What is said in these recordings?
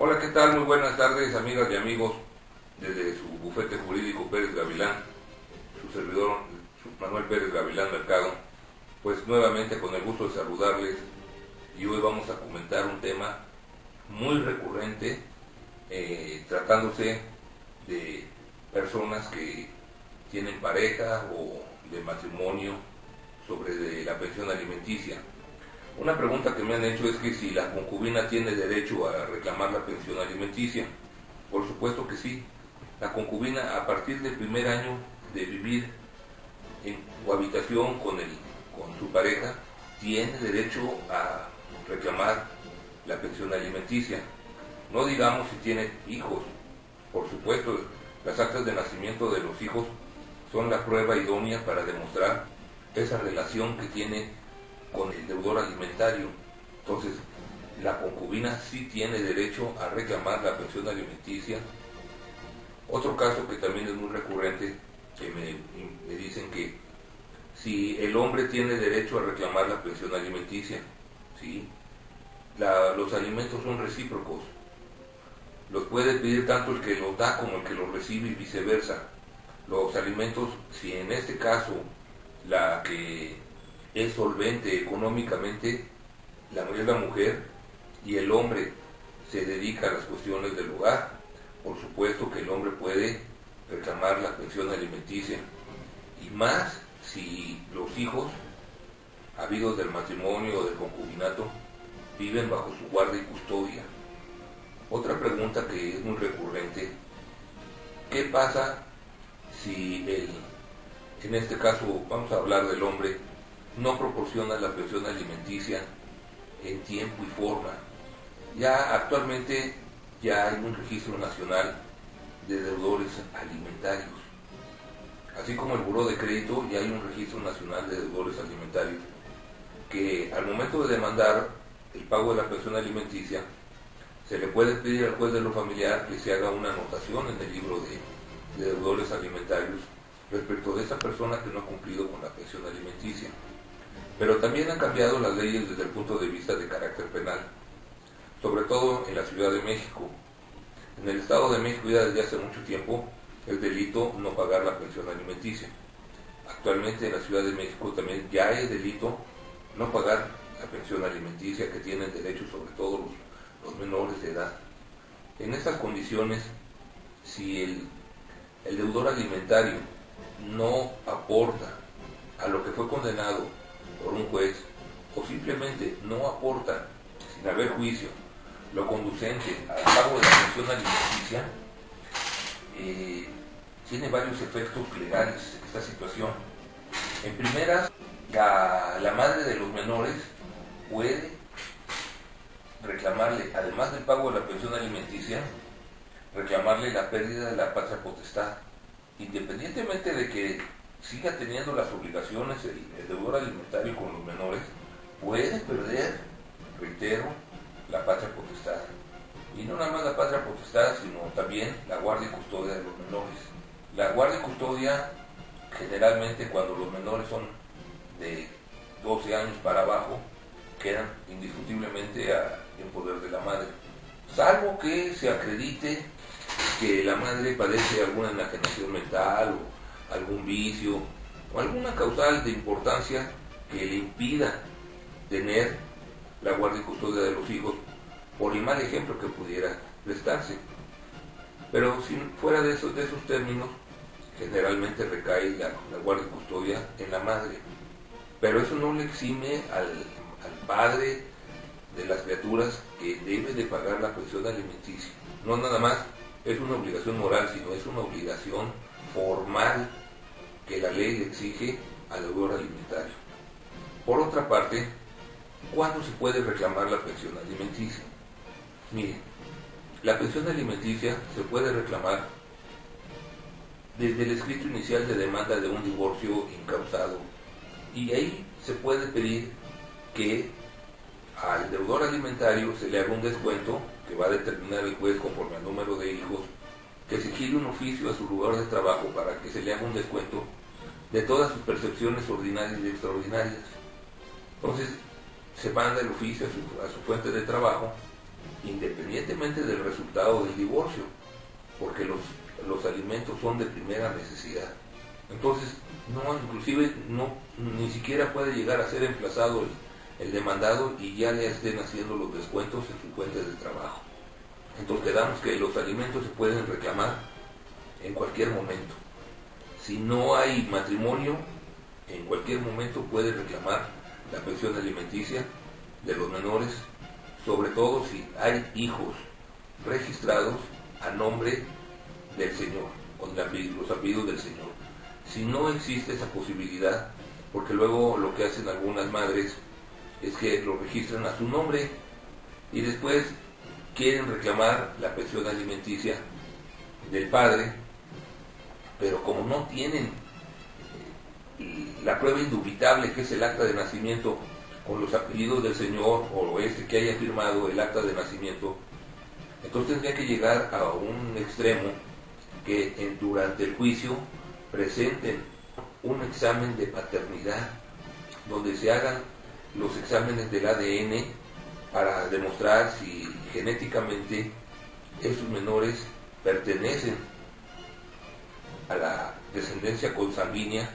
Hola, ¿qué tal? Muy buenas tardes, amigas y amigos, desde su bufete jurídico Pérez Gavilán, su servidor Manuel Pérez Gavilán Mercado, pues nuevamente con el gusto de saludarles y hoy vamos a comentar un tema muy recurrente, tratándose de personas que tienen pareja o de matrimonio sobre de la pensión alimenticia. Una pregunta que me han hecho es que si la concubina tiene derecho a reclamar la pensión alimenticia. Por supuesto que sí. La concubina, a partir del primer año de vivir en cohabitación con su pareja, tiene derecho a reclamar la pensión alimenticia. No digamos si tiene hijos. Por supuesto, las actas de nacimiento de los hijos son la prueba idónea para demostrar esa relación que tiene con el deudor alimentario. Entonces, la concubina sí tiene derecho a reclamar la pensión alimenticia. Otro caso que también es muy recurrente, que me dicen que si el hombre tiene derecho a reclamar la pensión alimenticia, ¿sí? Los alimentos son recíprocos. Los puede pedir tanto el que los da como el que los recibe y viceversa. Los alimentos, si en este caso la que es solvente económicamente, es la mujer, y el hombre se dedica a las cuestiones del hogar, por supuesto que el hombre puede reclamar la pensión alimenticia, y más si los hijos, habidos del matrimonio o del concubinato, viven bajo su guardia y custodia. Otra pregunta que es muy recurrente: ¿qué pasa si en este caso vamos a hablar del hombre, no proporciona la pensión alimenticia en tiempo y forma? Ya actualmente ya hay un registro nacional de deudores alimentarios, así como el buró de crédito, ya hay un registro nacional de deudores alimentarios, que al momento de demandar el pago de la pensión alimenticia, se le puede pedir al juez de lo familiar que se haga una anotación en el libro de deudores alimentarios respecto de esa persona que no ha cumplido con la pensión alimenticia. Pero también han cambiado las leyes desde el punto de vista de carácter penal, sobre todo en la Ciudad de México. En el Estado de México ya desde hace mucho tiempo es delito no pagar la pensión alimenticia. Actualmente en la Ciudad de México también ya es delito no pagar la pensión alimenticia, que tienen derecho sobre todo los menores de edad. En estas condiciones, si el deudor alimentario no aporta a lo que fue condenado por un juez, o simplemente no aporta, sin haber juicio, lo conducente al pago de la pensión alimenticia, tiene varios efectos legales esta situación. En primeras, la madre de los menores puede reclamarle, además del pago de la pensión alimenticia, reclamarle la pérdida de la patria potestad, independientemente de que siga teniendo las obligaciones el deudor alimentario con los menores, puede perder, reitero, la patria potestad. Y no nada más la patria potestad, sino también la guardia y custodia de los menores. La guardia y custodia, generalmente cuando los menores son de 12 años para abajo, quedan indiscutiblemente en poder de la madre, salvo que se acredite que la madre padece alguna enajenación mental o algún vicio o alguna causal de importancia que le impida tener la guardia y custodia de los hijos, por el mal ejemplo que pudiera prestarse. Pero si fuera de esos términos, generalmente recae la guardia y custodia en la madre. Pero eso no le exime al padre de las criaturas que debe de pagar la pensión alimenticia. No nada más es una obligación moral, sino es una obligación formal que la ley le exige al deudor alimentario. Por otra parte, ¿cuándo se puede reclamar la pensión alimenticia? Miren, la pensión alimenticia se puede reclamar desde el escrito inicial de demanda de un divorcio incausado, y ahí se puede pedir que al deudor alimentario se le haga un descuento que va a determinar el juez conforme al número de hijos, que se gire un oficio a su lugar de trabajo para que se le haga un descuento de todas sus percepciones ordinarias y extraordinarias. Entonces se manda el oficio a su fuente de trabajo independientemente del resultado del divorcio, porque los alimentos son de primera necesidad. Entonces, no, inclusive ni siquiera puede llegar a ser emplazado el demandado y ya le estén haciendo los descuentos en su fuente de trabajo. Entonces quedamos que los alimentos se pueden reclamar en cualquier momento. Si no hay matrimonio, en cualquier momento puede reclamar la pensión alimenticia de los menores, sobre todo si hay hijos registrados a nombre del Señor, con los apellidos del Señor. Si no existe esa posibilidad, porque luego lo que hacen algunas madres es que lo registran a su nombre y después quieren reclamar la pensión alimenticia del padre, pero como no tienen la prueba indubitable que es el acta de nacimiento con los apellidos del señor o que haya firmado el acta de nacimiento, entonces tendría que llegar a un extremo que durante el juicio presenten un examen de paternidad donde se hagan los exámenes del ADN para demostrar si genéticamente esos menores pertenecen a la descendencia consanguínea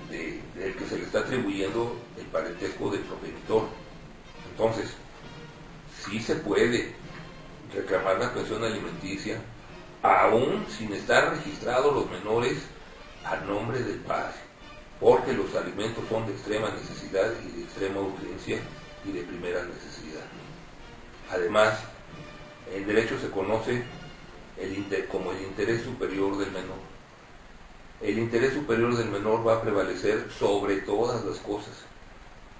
del que se le está atribuyendo el parentesco del progenitor. Entonces, sí se puede reclamar la pensión alimenticia aún sin estar registrados los menores a nombre del padre, porque los alimentos son de extrema necesidad y de extrema urgencia y de primera necesidad. Además, en derecho se conoce como el interés superior del menor. El interés superior del menor va a prevalecer sobre todas las cosas.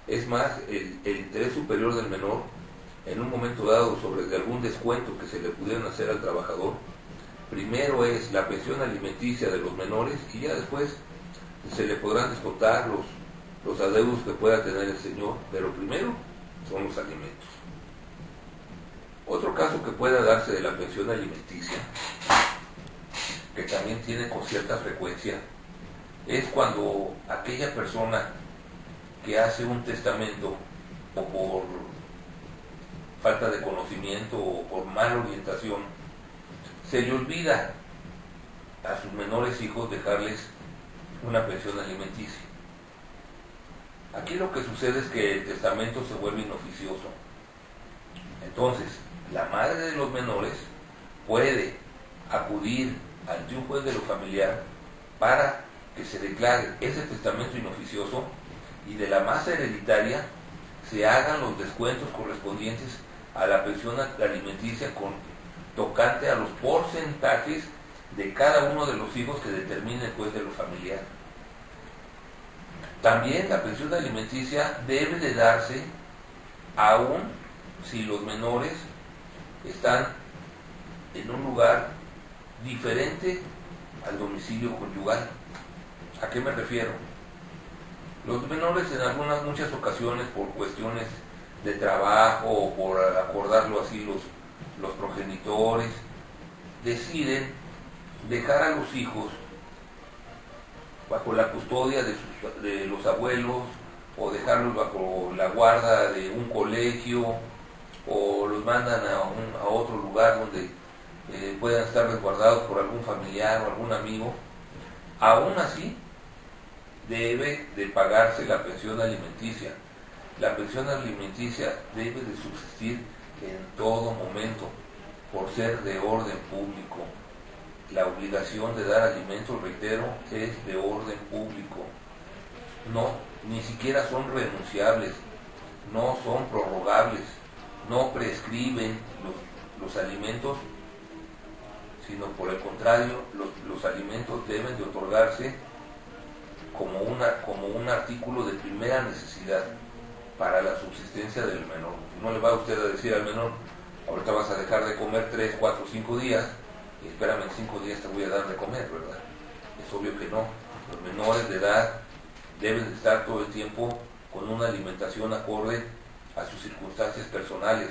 Es más, el interés superior del menor, en un momento dado, sobre algún descuento que se le pudieran hacer al trabajador, primero es la pensión alimenticia de los menores y ya después se le podrán descontar los adeudos que pueda tener el señor, pero primero son los alimentos. Otro caso que pueda darse de la pensión alimenticia, que también tiene con cierta frecuencia, es cuando aquella persona que hace un testamento o por falta de conocimiento o por mala orientación, se le olvida a sus menores hijos dejarles una pensión alimenticia. Aquí lo que sucede es que el testamento se vuelve inoficioso. Entonces, la madre de los menores puede acudir ante un juez de lo familiar para que se declare ese testamento inoficioso y de la masa hereditaria se hagan los descuentos correspondientes a la pensión alimenticia con tocante a los porcentajes de cada uno de los hijos que determine el juez de lo familiar. También la pensión alimenticia debe de darse aún si los menores están en un lugar diferente al domicilio conyugal. ¿A qué me refiero? Los menores en muchas ocasiones, por cuestiones de trabajo o por acordarlo así los progenitores, deciden dejar a los hijos bajo la custodia de los abuelos o dejarlos bajo la guarda de un colegio o los mandan a otro lugar donde puedan estar resguardados por algún familiar o algún amigo. Aún así debe de pagarse la pensión alimenticia. La pensión alimenticia debe de subsistir en todo momento por ser de orden público. La obligación de dar alimentos, reitero, es de orden público. No, ni siquiera son renunciables, no son prorrogables, no prescriben los alimentos, sino por el contrario, los alimentos deben de otorgarse como un artículo de primera necesidad para la subsistencia del menor. No le va a usted a decir al menor, ahorita vas a dejar de comer 3, 4, 5 días, y espérame, en 5 días te voy a dar de comer, ¿verdad? Es obvio que no. Los menores de edad deben de estar todo el tiempo con una alimentación acorde a sus circunstancias personales,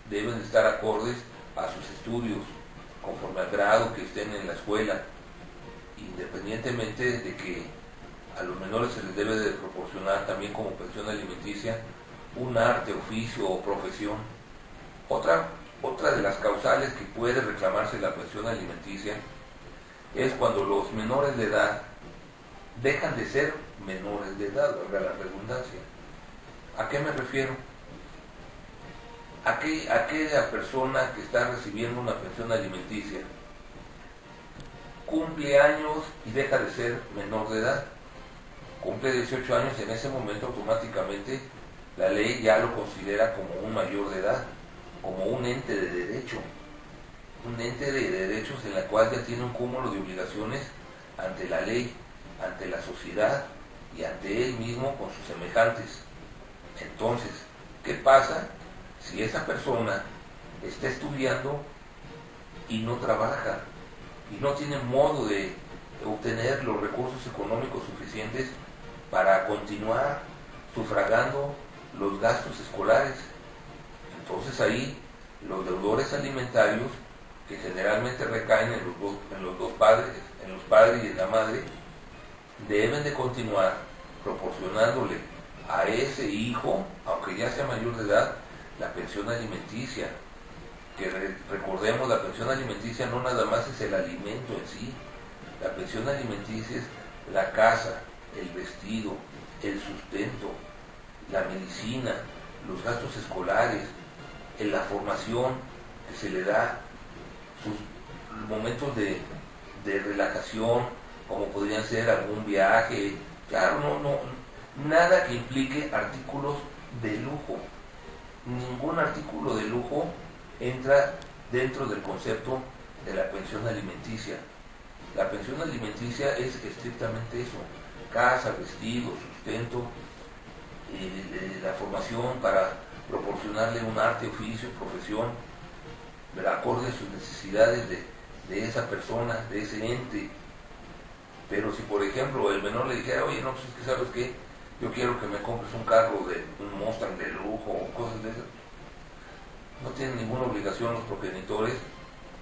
deben de estar acordes a sus estudios, conforme al grado que estén en la escuela, independientemente de que a los menores se les debe de proporcionar también como pensión alimenticia un arte, oficio o profesión. Otra de las causales que puede reclamarse la pensión alimenticia es cuando los menores de edad dejan de ser menores de edad, valga la redundancia. ¿A qué me refiero? Aquella persona que está recibiendo una pensión alimenticia cumple años y deja de ser menor de edad. Cumple 18 años y en ese momento automáticamente la ley ya lo considera como un mayor de edad, como un ente de derecho, un ente de derechos en la cual ya tiene un cúmulo de obligaciones ante la ley, ante la sociedad y ante él mismo con sus semejantes. Entonces, ¿qué pasa si esa persona está estudiando y no trabaja y no tiene modo de obtener los recursos económicos suficientes para continuar sufragando los gastos escolares? Entonces ahí los deudores alimentarios, que generalmente recaen en los dos padres, en los padres y en la madre, deben de continuar proporcionándole a ese hijo, aunque ya sea mayor de edad, la pensión alimenticia. Que recordemos, la pensión alimenticia no nada más es el alimento en sí. La pensión alimenticia es la casa, el vestido, el sustento, la medicina, los gastos escolares, en la formación que se le da, sus momentos de relajación, como podrían ser algún viaje, claro, nada que implique artículos de lujo. Ningún artículo de lujo entra dentro del concepto de la pensión alimenticia. La pensión alimenticia es estrictamente eso: casa, vestido, sustento, la formación para proporcionarle un arte, oficio, profesión, acorde a sus necesidades de esa persona, de ese ente. Pero si por ejemplo el menor le dijera, oye, no, pues es que sabes qué, yo quiero que me compres un carro un Mustang de lujo o cosas de esas, no tienen ninguna obligación los progenitores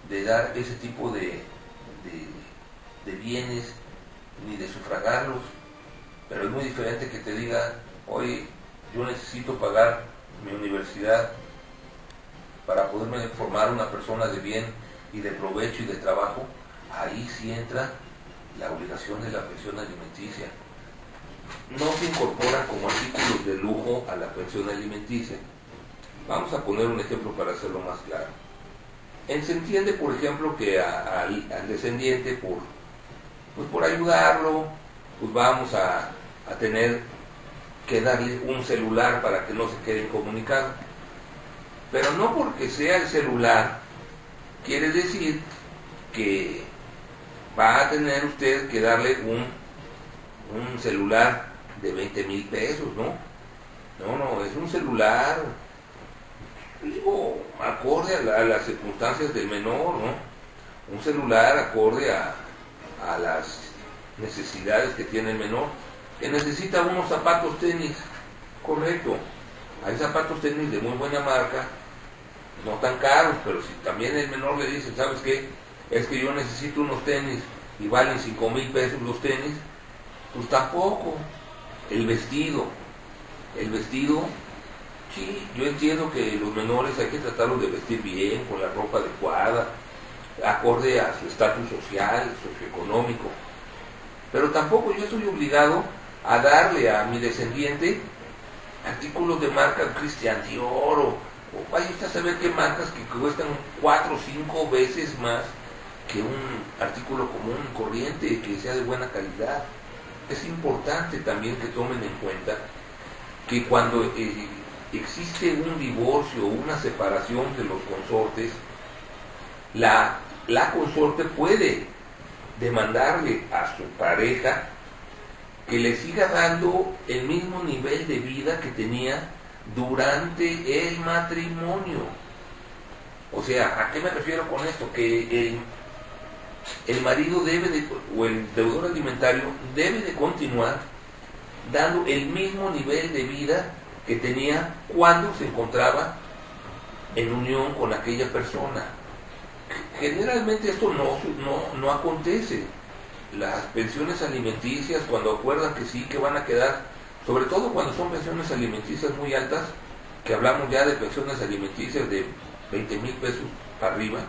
de dar ese tipo de bienes ni de sufragarlos. Pero es muy diferente que te diga, oye, yo necesito pagar mi universidad para poderme formar una persona de bien y de provecho y de trabajo. Ahí sí entra la obligación de la pensión alimenticia. No se incorporan como artículos de lujo a la pensión alimenticia. Vamos a poner un ejemplo para hacerlo más claro. Se entiende, por ejemplo, que al descendiente, por ayudarlo, pues vamos a tener que darle un celular para que no se quede incomunicado. Pero no porque sea el celular, quiere decir que va a tener usted que darle un celular de 20,000 pesos, ¿no? No, es un celular, digo, acorde a las circunstancias del menor, ¿no? Un celular acorde a las necesidades que tiene el menor. Que necesita unos zapatos tenis, correcto. Hay zapatos tenis de muy buena marca, no tan caros, pero si también el menor le dice, ¿sabes qué? Es que yo necesito unos tenis y valen 5,000 pesos los tenis, pues tampoco. El vestido, sí, yo entiendo que los menores hay que tratarlos de vestir bien, con la ropa adecuada, acorde a su estatus social, socioeconómico. Pero tampoco yo estoy obligado a darle a mi descendiente artículos de marca Christian Dior o vaya usted a saber qué marcas que cuestan 4 o 5 veces más que un artículo común y corriente que sea de buena calidad. Es importante también que tomen en cuenta que cuando existe un divorcio o una separación de los consortes, la consorte puede demandarle a su pareja que le siga dando el mismo nivel de vida que tenía durante el matrimonio. O sea, ¿a qué me refiero con esto? Que el marido o el deudor alimentario debe de continuar dando el mismo nivel de vida que tenía cuando se encontraba en unión con aquella persona. Generalmente esto no acontece. Las pensiones alimenticias, cuando acuerdan que sí, que van a quedar, sobre todo cuando son pensiones alimenticias muy altas, que hablamos ya de pensiones alimenticias de 20,000 pesos para arriba,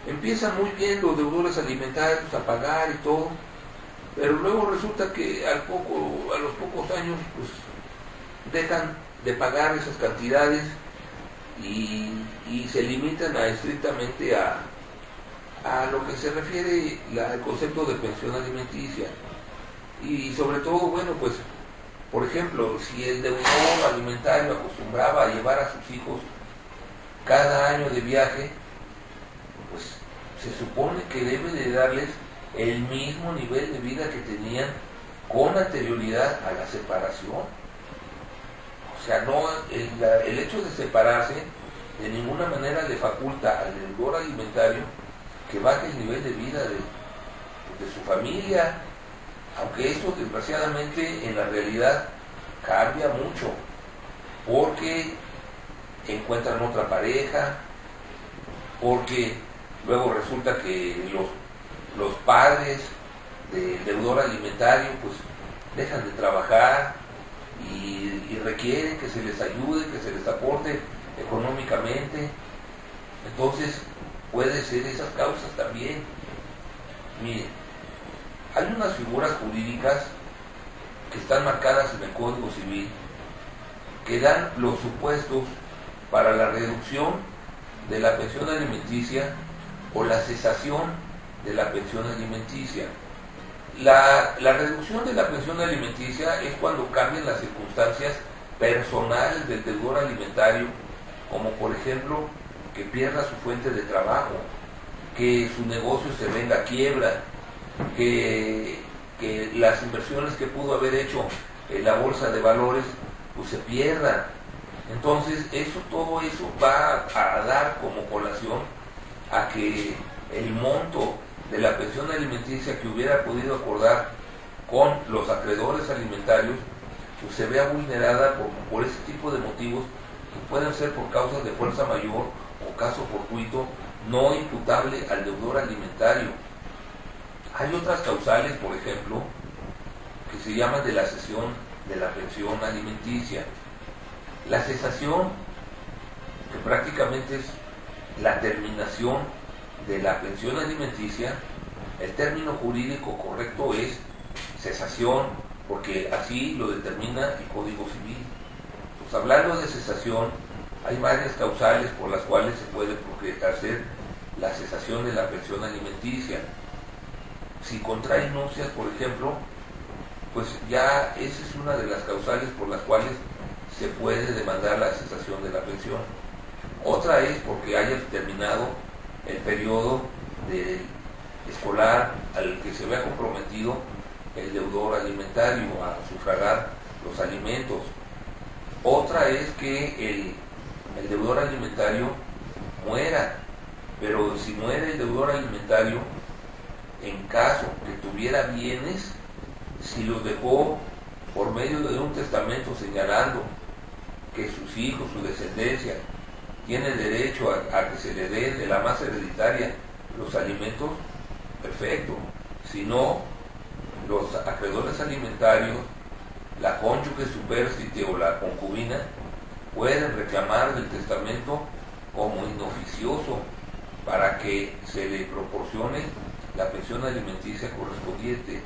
empiezan muy bien los deudores alimentarios a pagar y todo, pero luego resulta que a los pocos años pues dejan de pagar esas cantidades y se limitan estrictamente a lo que se refiere al concepto de pensión alimenticia. Y sobre todo, bueno, pues, por ejemplo, si el deudor alimentario acostumbraba a llevar a sus hijos cada año de viaje, pues se supone que debe de darles el mismo nivel de vida que tenían con anterioridad a la separación. O sea, no, el hecho de separarse de ninguna manera le faculta al deudor alimentario que baje el nivel de vida de su familia, aunque esto desgraciadamente en la realidad cambia mucho, porque encuentran otra pareja, porque luego resulta que los padres del deudor alimentario pues dejan de trabajar y requieren que se les ayude, que se les aporte económicamente. Entonces puede ser esas causas también. Miren, hay unas figuras jurídicas que están marcadas en el Código Civil que dan los supuestos para la reducción de la pensión alimenticia o la cesación de la pensión alimenticia. La reducción de la pensión alimenticia es cuando cambian las circunstancias personales del deudor alimentario, como por ejemplo que pierda su fuente de trabajo, que su negocio se venga a quiebra, que las inversiones que pudo haber hecho en la bolsa de valores pues se pierdan. Entonces todo eso va a dar como colación a que el monto de la pensión alimenticia que hubiera podido acordar con los acreedores alimentarios pues se vea vulnerada por ese tipo de motivos que pueden ser por causas de fuerza mayor o caso fortuito no imputable al deudor alimentario. Hay otras causales, por ejemplo, que se llaman de la cesión de la pensión alimenticia. La cesación, que prácticamente es la terminación de la pensión alimenticia, el término jurídico correcto es cesación, porque así lo determina el Código Civil. Pues hablando de cesación, hay varias causales por las cuales se puede hacer la cesación de la pensión alimenticia. Si contrae nupcias, por ejemplo, pues ya esa es una de las causales por las cuales se puede demandar la cesación de la pensión. Otra es porque haya terminado el periodo escolar al que se vea comprometido el deudor alimentario a sufragar los alimentos. Otra es que el deudor alimentario muera, pero si muere el deudor alimentario, en caso que tuviera bienes, si los dejó por medio de un testamento señalando que sus hijos, su descendencia, tienen derecho a que se le den de la masa hereditaria los alimentos, perfecto. Si no, los acreedores alimentarios, la cónyuge supérstite o la concubina, pueden reclamar del testamento como inoficioso para que se le proporcione la pensión alimenticia correspondiente.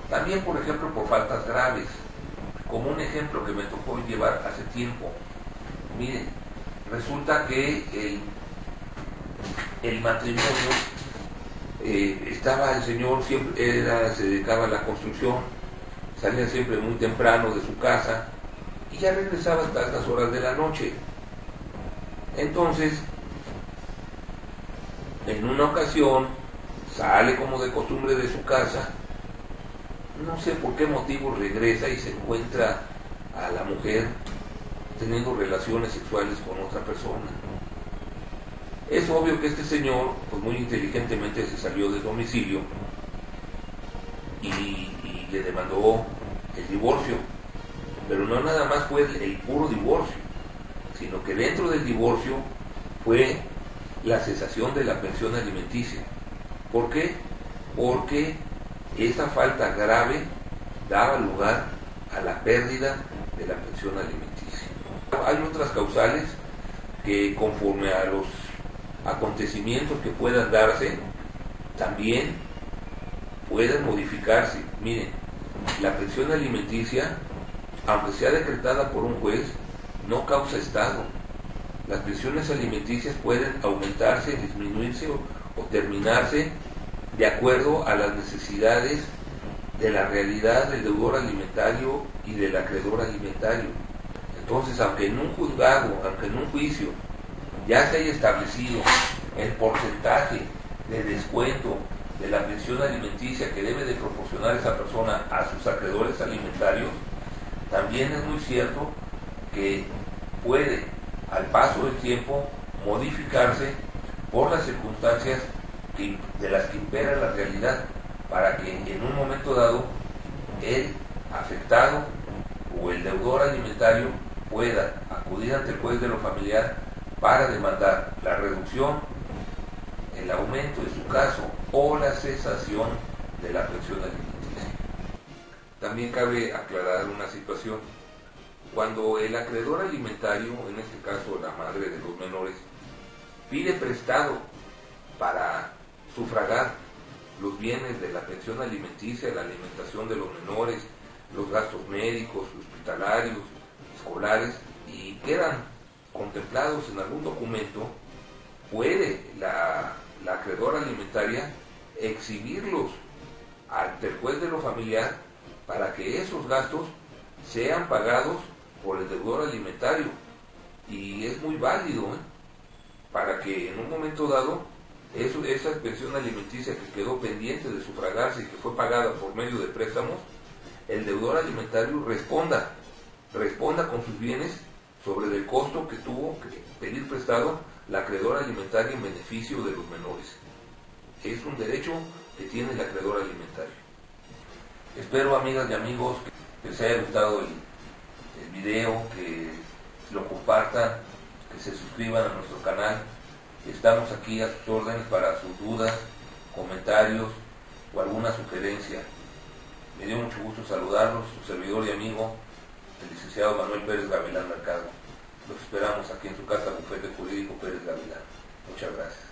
También, por ejemplo, por faltas graves, como un ejemplo que me tocó llevar hace tiempo. Miren, resulta que el matrimonio, estaba el señor, siempre se dedicaba a la construcción, salía siempre muy temprano de su casa y ya regresaba hasta estas horas de la noche. Entonces, en una ocasión, sale como de costumbre de su casa, no sé por qué motivo regresa y se encuentra a la mujer teniendo relaciones sexuales con otra persona. Es obvio que este señor, pues muy inteligentemente se salió del domicilio y le demandó el divorcio. Pero no nada más fue el puro divorcio, sino que dentro del divorcio fue la cesación de la pensión alimenticia. ¿Por qué? Porque esa falta grave daba lugar a la pérdida de la pensión alimenticia. Hay otras causales que conforme a los acontecimientos que puedan darse, también pueden modificarse. Miren, la pensión alimenticia, aunque sea decretada por un juez, no causa estado. Las pensiones alimenticias pueden aumentarse, disminuirse o terminarse de acuerdo a las necesidades de la realidad del deudor alimentario y del acreedor alimentario. Entonces, aunque en un juzgado, aunque en un juicio ya se haya establecido el porcentaje de descuento de la pensión alimenticia que debe de proporcionar esa persona a sus acreedores alimentarios, también es muy cierto que puede, al paso del tiempo, modificarse por las circunstancias de las que impera la realidad, para que en un momento dado el afectado o el deudor alimentario pueda acudir ante el juez de lo familiar para demandar la reducción, el aumento en su caso o la cesación de la pensión alimenticia. También cabe aclarar una situación. Cuando el acreedor alimentario, en este caso la madre de los menores, pide prestado para sufragar los bienes de la pensión alimenticia, la alimentación de los menores, los gastos médicos, hospitalarios, escolares, y quedan contemplados en algún documento, puede la acreedora alimentaria exhibirlos ante el juez de lo familiar para que esos gastos sean pagados por el deudor alimentario. Y es muy válido, para que en un momento dado esa pensión alimenticia que quedó pendiente de sufragarse y que fue pagada por medio de préstamos, el deudor alimentario responda con sus bienes sobre el costo que tuvo que pedir prestado la acreedora alimentaria en beneficio de los menores. Es un derecho que tiene el acreedor alimentario. Espero, amigas y amigos, que les haya gustado el video, que lo compartan, que se suscriban a nuestro canal. Estamos aquí a sus órdenes para sus dudas, comentarios o alguna sugerencia. Me dio mucho gusto saludarlos, su servidor y amigo, el licenciado Manuel Pérez Gavilán Mercado. Los esperamos aquí en su casa, Bufete Jurídico Pérez Gavilán. Muchas gracias.